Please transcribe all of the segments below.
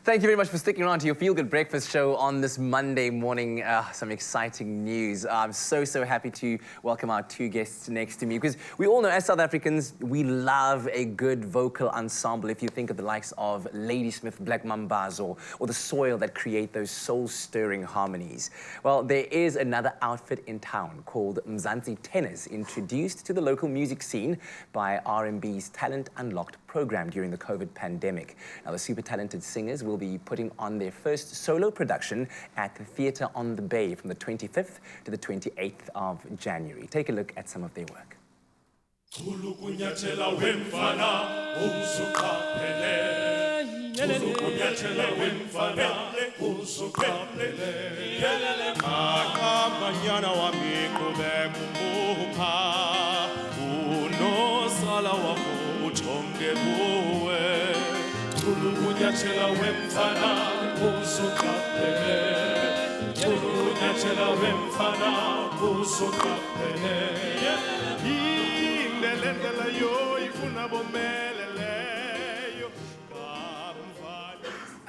Thank you very much for sticking around to your Feel Good Breakfast show on this Monday morning. Some exciting news. I'm so happy to welcome our two guests next to me, because we all know as South Africans, we love a good vocal ensemble. If you think of the likes of Ladysmith, Black Mambas, or the Soil that create those soul-stirring harmonies. Well, there is another outfit in town called Mzansi Tenors, introduced to the local music scene by R&B's Talent Unlocked program during the COVID pandemic. Now, the super talented singers will be putting on their first solo production at the Theatre on the Bay from the 25th to the 28th of January. Take a look at some of their work.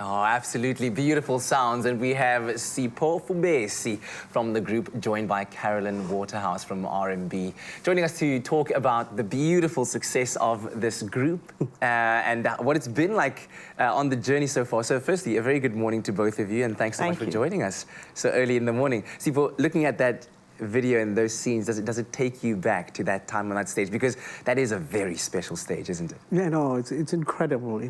Oh, absolutely beautiful sounds. And we have Sipho Fubesi from the group, joined by Carolyn Waterhouse from R&B, joining us to talk about the beautiful success of this group and what it's been like on the journey so far. So firstly, a very good morning to both of you, and thanks so much for joining us so early in the morning. Sipho, looking at that video and those scenes, does it take you back to that time on that stage? Because that is a very special stage, isn't it? Yeah, no, it's incredible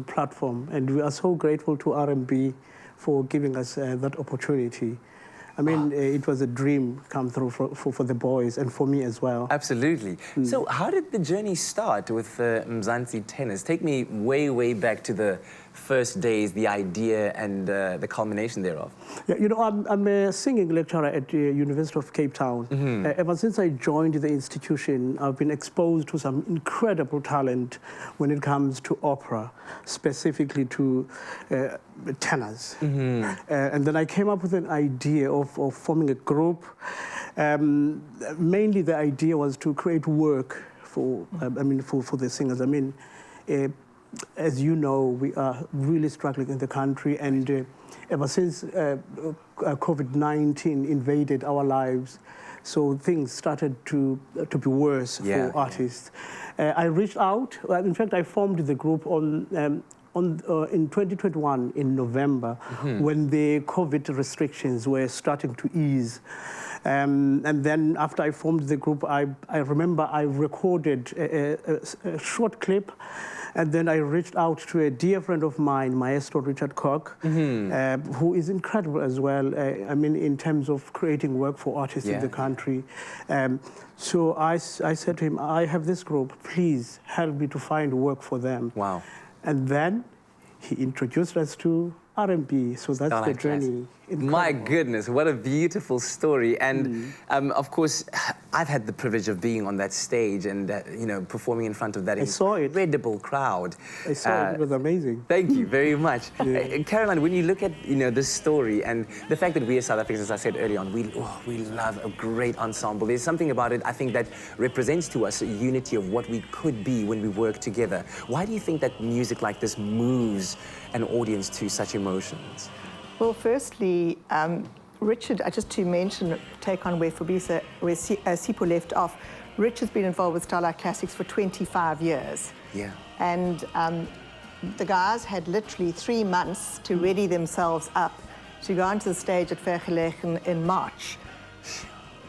platform, and we are so grateful to R&B for giving us that opportunity. I mean, it was a dream come through for the boys and for me as well. Absolutely. So how did the journey start with Mzansi Tenors? Take me way back to the first days, the idea and the culmination thereof. Yeah, you know, I'm a singing lecturer at the University of Cape Town. Ever since I joined the institution, I've been exposed to some incredible talent when it comes to opera, specifically to tenors. And then I came up with an idea of forming a group. Mainly the idea was to create work for, for the singers. I mean, as you know, we are really struggling in the country, and ever since COVID-19 invaded our lives, so things started to be worse for artists. I reached out. In fact, I formed the group in 2021 in November, when the COVID restrictions were starting to ease. And then after I formed the group, I remember I recorded a short clip, and then I reached out to a dear friend of mine, Maestro Richard Koch, who is incredible as well, I mean, in terms of creating work for artists in the country. So I said to him, I have this group, please help me to find work for them. Wow. And then he introduced us to R&B, so that's the journey. Incredible. My goodness, what a beautiful story. And of course, I've had the privilege of being on that stage and you know, performing in front of that incredible crowd. I saw it. It was amazing. Thank you very much. Caroline, when you look at this story and the fact that we as South Africans, as I said earlier on, we love a great ensemble. There's something about it, I think, that represents to us a unity of what we could be when we work together. Why do you think that music like this moves an audience to such emotions? Well, firstly, Richard, just to mention, take on where Sipho left off, Richard's been involved with Starlight Classics for 25 years. Yeah. And the guys had literally 3 months to ready themselves up to go onto the stage at Vergelegen in March.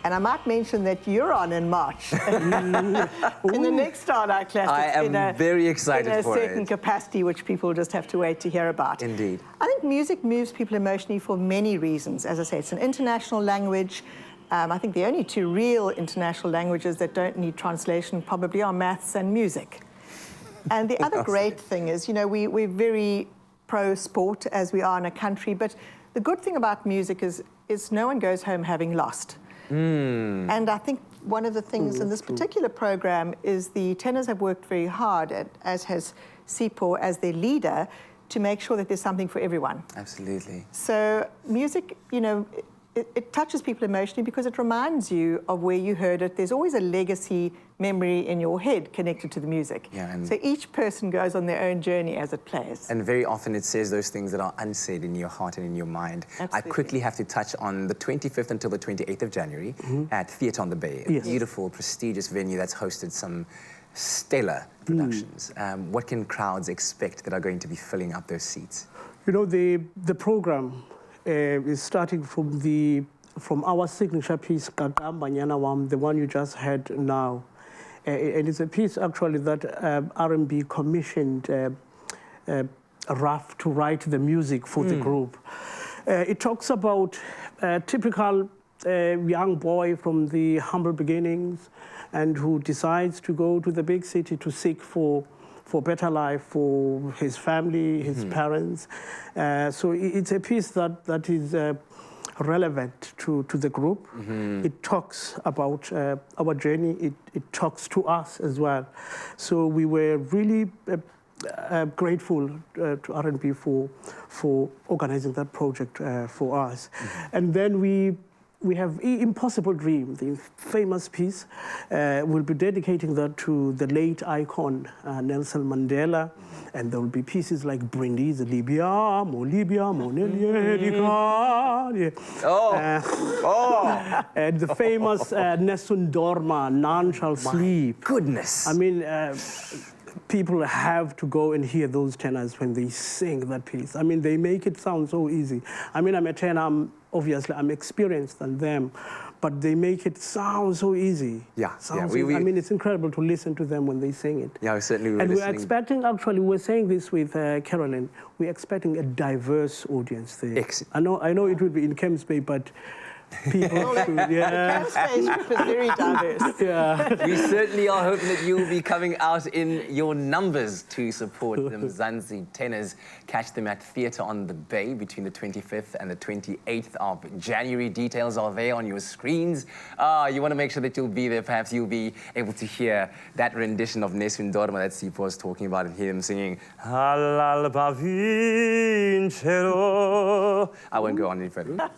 And I might mention that you're on in March in the next Starlight Classics. I am very excited for it. In a certain capacity, which people just have to wait to hear about. Indeed. I think music moves people emotionally for many reasons. As I say, it's an international language. I think the only 2 real international languages that don't need translation probably are maths and music. And the other great thing is, you know, we're very pro-sport as we are in a country, but the good thing about music is no one goes home having lost. And I think one of the things in this particular program is the tenors have worked very hard, as has Sipho as their leader, to make sure that there's something for everyone. Absolutely. So music, you know, it touches people emotionally because it reminds you of where you heard it. There's always a legacy memory in your head connected to the music. Yeah, so each person goes on their own journey as it plays. And very often it says those things that are unsaid in your heart and in your mind. Absolutely. I quickly have to touch on the 25th until the 28th of January at Theatre on the Bay, a Yes. beautiful, prestigious venue that's hosted some stellar productions. What can crowds expect that are going to be filling up those seats? You know, the program is starting from our signature piece, Kakamba Nyana Wam, the one you just heard now. And it's a piece actually that R&B commissioned Raf to write the music for the group. It talks about a typical young boy from the humble beginnings and who decides to go to the big city to seek for better life for his family, his parents. So it's a piece that is relevant to the group. It talks about our journey. It talks to us as well. So we were really grateful to R&B for organizing that project for us. And then we have Impossible Dream, the famous piece. We'll be dedicating that to the late icon, Nelson Mandela. And there will be pieces like Brindis, Libya, Mo Libya, Mo and the famous Nessun Dorma, None Shall Sleep. Goodness. I mean, people have to go and hear those tenors when they sing that piece. I mean, they make it sound so easy. I mean, I'm a tenor, obviously I'm experienced than them, but they make it sound so easy. Yeah, Sounds easy. I mean, it's incredible to listen to them when they sing it. Yeah, we certainly were And listening. we're expecting, actually, we're saying this with Carolyn, we're expecting a diverse audience there. Excellent. I know it will be in Kemp's Bay, but people should, The space was very diverse. yeah. We certainly are hoping that you'll be coming out in your numbers to support the Mzansi Tenors. Catch them at Theatre on the Bay between the 25th and the 28th of January. Details are there on your screens. You want to make sure that you'll be there. Perhaps you'll be able to hear that rendition of Nessun Dorma that Sipho was talking about and hear them singing All'alba vincero. I won't go on any further.